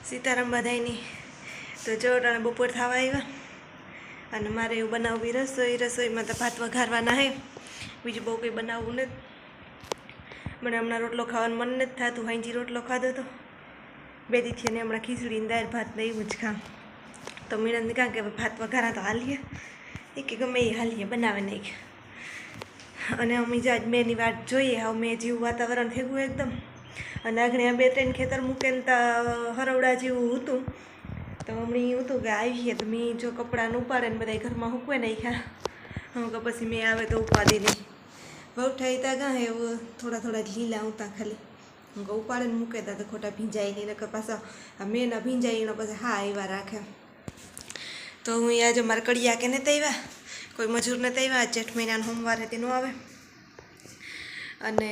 સીતારામ બધાયની તો જો ટાણે બપોર થવા આવ્યા અને મારે એવું બનાવવી રસોઈમાં તો ભાત વઘારવાના હે, બીજું બહુ કંઈ બનાવવું નથી. મને હમણાં રોટલો ખાવાનું મન નથી થતું. હાંજી રોટલો ખાધો તો બે દીથી ને હમણાં ખીચડી દાળ ભાત ને એવું જ ખામ. તો મીણંદ કાં કે ભાત વઘારા તો હાલીએ, એ કે ગમે એ હાલીએ બનાવે નહીં. અને અમે જ આજ મેની વાત જોઈએ. હવે મેં જેવું વાતાવરણ થઈ ગયું એકદમ, અને આગળ બે ત્રણ ખેતર મૂકે ને હરવડા જેવું હતું. તો હમણાં હતું કે આવીએ તો મેં જો કપડાને ઉપાડે ને બધા ઘરમાં મૂકવે નાખ્યા. હું કે પછી મેં આવે તો ઉપાડી નહીં. વહુઠા હતા ગાં એવું થોડા લીલા ઉતા ખાલી હું કે ઉપાડે ને મૂકે તા તો ખોટા ભીંજાય નહીં. નકર પાછા મેં ના ભીંજાય એનો પછી હા એવા રાખે. તો હું આજે મારે કડિયા કે નથી આવ્યા, કોઈ મજૂર નથી આવ્યા. જેઠ મહિનાનો સોમવારે તે ન આવે. અને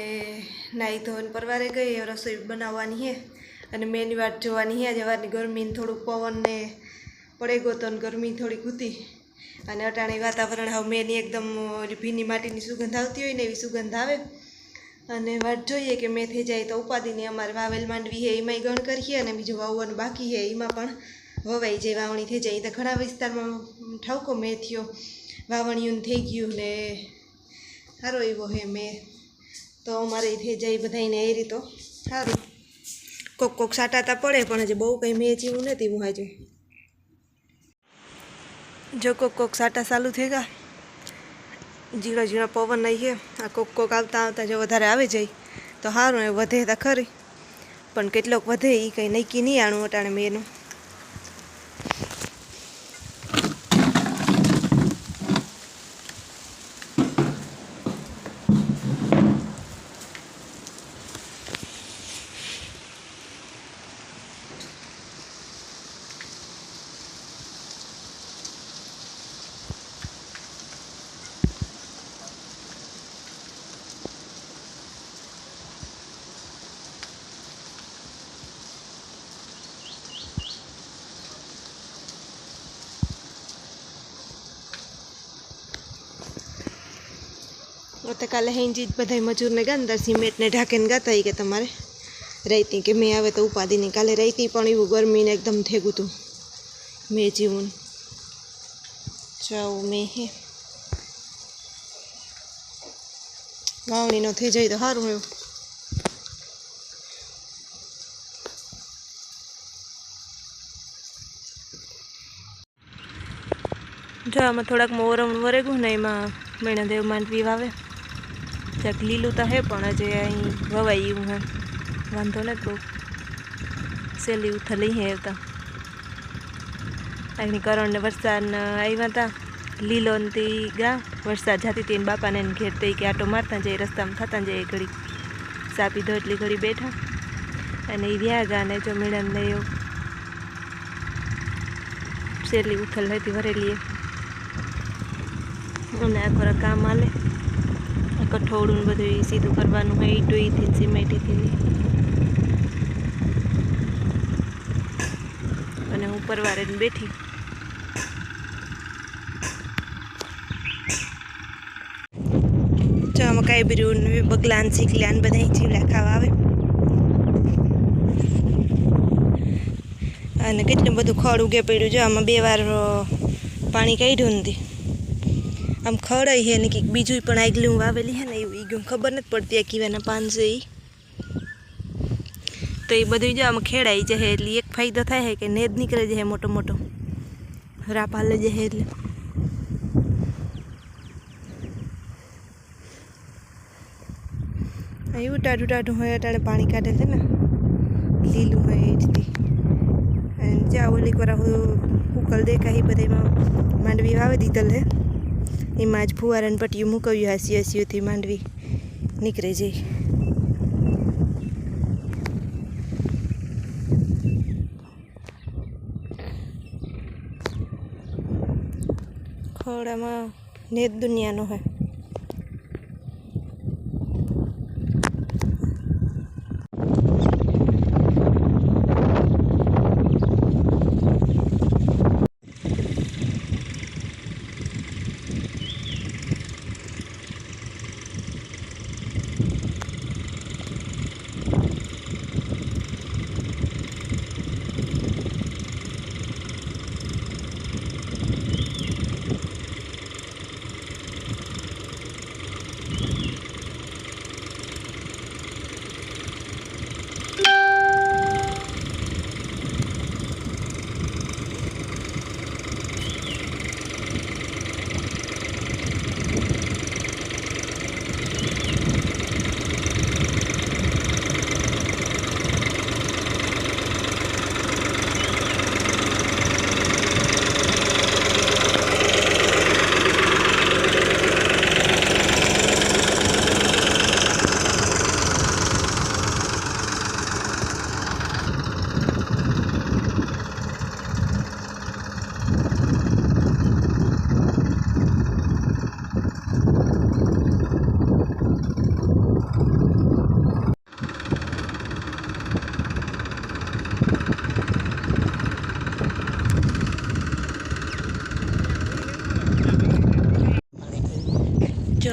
નાહી ધોઈને પરવારે ગઈ, રસોઈ બનાવવાની છે અને મેની વાટ જોવાની છે. જવારની ગરમીને થોડુંક પવનને પડે ગયો તો ગરમી થોડીક હતી. અને અટાણી વાતાવરણ હવે મેની એકદમ ભીની માટીની સુગંધ આવતી હોય ને એવી સુગંધ આવે. અને વાત જોઈએ કે મેં થઈ જાય તો ઉપાડીને અમારે વાવેલ માંડવી છે એમાંય ગણ કરીએ, અને બીજું વાવવાનું બાકી છે એમાં પણ વવાઈ જાય, વાવણી થઈ જાય. તો ઘણા વિસ્તારમાં ઠાવકો મેં થયો, વાવણીયું થઈ ગયું ને સારો એવો હે મેં. તો અમારે થઈ જાય બધાને એ રીતો સારું. કોક સાટાતા પડે પણ હજી બહુ કંઈ મેં જેવું નથી. હું હજુ જો કોક સાટા ચાલુ થઈ ગયા, ઝીણા પવન નહીં છે. આ કોક આવતા જો વધારે આવી જાય તો સારું, એ વધે તા ખરી. પણ કેટલોક વધે એ કંઈ નક્કી નહીં આણું અટાણે મેનું. તો કાલે હેંજી જ બધા મજૂરને ગયા અંદર સિમેન્ટને ઢાંકીને ગાતા કે તમારે રાઈતી કે મેં આવે તો ઉપાડીને. કાલે રાઈતી પણ એવું ગરમીને એકદમ થેગું હતું મેં જીવું. જાઉં મેં હે વાવણીનો થઈ જાય તો સારું એવું. જો આમાં થોડાક મોરમ વરેગું ને એમાં મૈણાદેવ માંડવી વાવે. જ્યાંક લીલું તો હે પણ હજી અહીં વવાય એવું હે, વાંધો નથી બહુ. સહેલી ઉથલી હે આવતા આગની કરણને વરસાદ આવ્યા હતા. લીલો નતી ગા વરસાદ જાતી હતી ને બાપાને ઘેર તઈ કે આટો મારતા જાય, રસ્તામાં થતા જાય ઘડી સા પીધો એટલી ઘડી બેઠા. અને એ વ્યા ગા ને જો મેળાને એવું સહેલી ઉથલ હતી ભરેલી. અને આ ખોરાક કામ હાલે, કઠોળું બધું સીધું કરવાનું હોય ઈટોઈથી સિમેન્ટીથી. અને હું પરવારે બેઠી. જો આમાં કાંઈ બીરું બગલાન શીખલ્યાન બધા જીવડા ખાવા આવે. અને કેટલું બધું ખડ ઉગે પડ્યું. જો આમાં 2 વાર પાણી કાઢ્યું નથી. આમ ખડાઈ છે ને કંઈક બીજું પણ આગલું વાવેલી છે ને એવું ઈ ખબર નથી પડતી. આ કીવાના પાન છે એ તો એ બધું જો આમાં ખેડાઈ જાય એટલે એક ફાયદો થાય કે નેદ નીકળે જાય મોટો મોટો રાપ હાલે જાય એટલે. એવું ટાઢું હોય અટાણે પાણી કાઢે છે ને લીલું હોય એ જથી. અને જ્યાં ઓલી કરા ઉકલ દેખાય બધામાં માંડવી વાવી દીધેલ છે. એમાં જ ફુવારાને પટ્ટીયું મૂકવ્યું. હાસીઓથી માંડવી નીકળે જાય. ખોડામાં નેત દુનિયાનો હોય.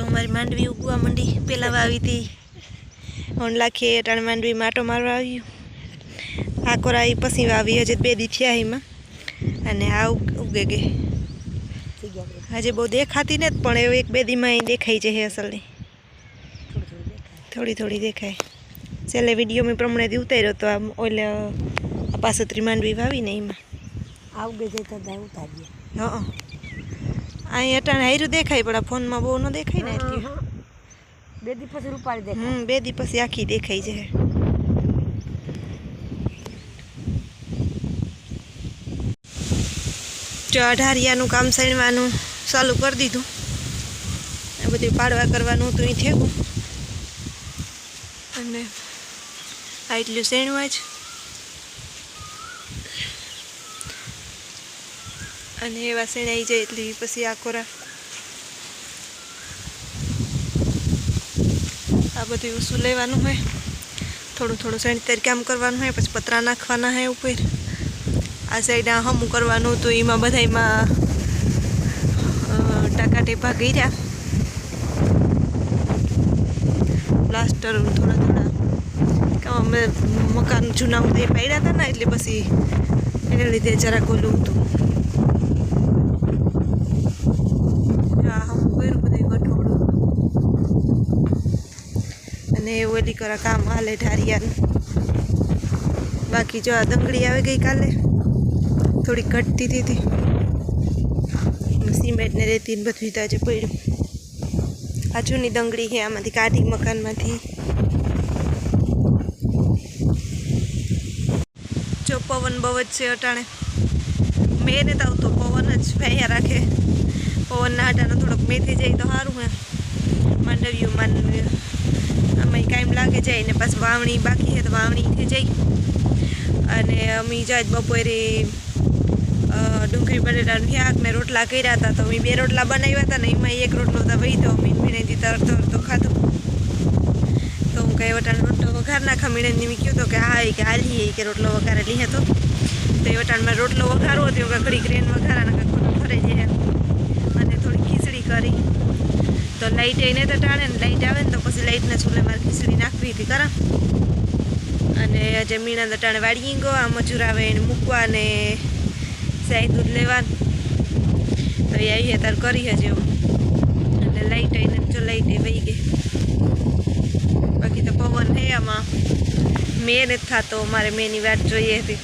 અમારી માંડવી ઉગવા માંડી, પહેલાં વાવી હતી ઓન લાખીએ અટાણે માંડવી માટો મારવા આવ્યું, આ કોરાઈ પછી વાવી હજી 2 દી થયા એમાં, અને આ ઉગે ગઈ હજી બહુ દેખાતી નથી પણ એવું 1-2 દીમાં અહીં દેખાઈ જાય અસલની, થોડી થોડી દેખાય. છેલ્લે વિડીયો મેં પ્રમાણેથી ઉતાર્યો તો આમ ઓલે પાસત્રી માંડવી વાવીને એમાં આવગે જાય તો ઉતારીએ. હા અહીં અટાણે હાર્યું દેખાય પણ આ ફોનમાં બહુ ન દેખાય ને એટલે 2 દી પછી રૂપાળી દેખાય. 2 દી પછી આખી દેખાઈ જાય. જો અઢારિયાનું કામ સણવાનું ચાલુ કરી દીધું, આ બધું પાડવા કરવાનું હતું એ થયું, અને આ એટલું સણવા જ, અને એવા સણાઈ જાય એટલે પછી આ કોરા આ બધું ઉસું લેવાનું હોય, થોડું થોડું સણતર કામ કરવાનું હોય, પછી પતરા નાખવાના હોય ઉપર. આ સાઈડ આ હમું કરવાનું હતું એમાં બધામાં ટાંકા ટેપા કર્યા, પ્લાસ્ટર થોડા થોડા અમે મકાન જૂના ઉદય પાડ્યા હતા ને એટલે પછી એને લીધે જરાક ઓલું હતું. આ હમું કર્યું બધું ગઠોડું, અને ઓલી કરા કામ હાલે ઢારિયાનું. બાકી જો આ દંગડી આવી ગઈ કાલે, થોડી ઘટતી હતી, સિમેન્ટ ને રેતી ને બધું તાજે પડ્યું. આ જૂની દંગડી છે, આમાંથી કાઢી મકાનમાંથી. જો પવન બહુ જ છે અટાણે, મેં ને તો આવતો પવન જ ફેયા રાખે, પવનના હાટાનો થોડોક મેથી જાય તો સારું હે. માંડવીઓમાં આમાં કાંઈ લાગે જાય ને પાછું વાવણી બાકી છે તો વાવણી થઈ જાય. અને અમે જાય બપોરે ડુંગળી બટેટાનું શાક ને રોટલા કર્યા હતા, તો અમે 2 રોટલા બનાવ્યા હતા ને એમાં 1 રોટલો તો વહી તો મીણેથી તરતો ખાધું. તો હું કંઈ વટાણ રોટલો વઘાર નાખા, મીણેની મેં કહ્યું તો કે હા કે હાલી કે રોટલો વઘારેલી હતો, તો એ વટાણમાં રોટલો વઘારવો હતો કે ઘડી ગ્રેન વઘારાને કંઈક ફરે જાય, અને થોડી ખીચડી કરી. તો લાઇટ એને તો ટાણે ને લાઇટ આવે ને તો પછી લાઇટના ચૂલે મારે ખીચડી નાખવી હતી કરા. અને આજે મીણા તો ટાણે વાળીએ ગયો, આ મજૂર આવે એને મૂકવા ને સાઈ દૂધ લેવાનું, તો એ આવીએ તાર કરી હજે એવું. અને લાઇટ આવીને જો લાઇટ એ વહી ગઈ. બાકી તો પવન હે આમાં, મેં નથી થતો, મારે મેની વાટ જોઈએ હતી.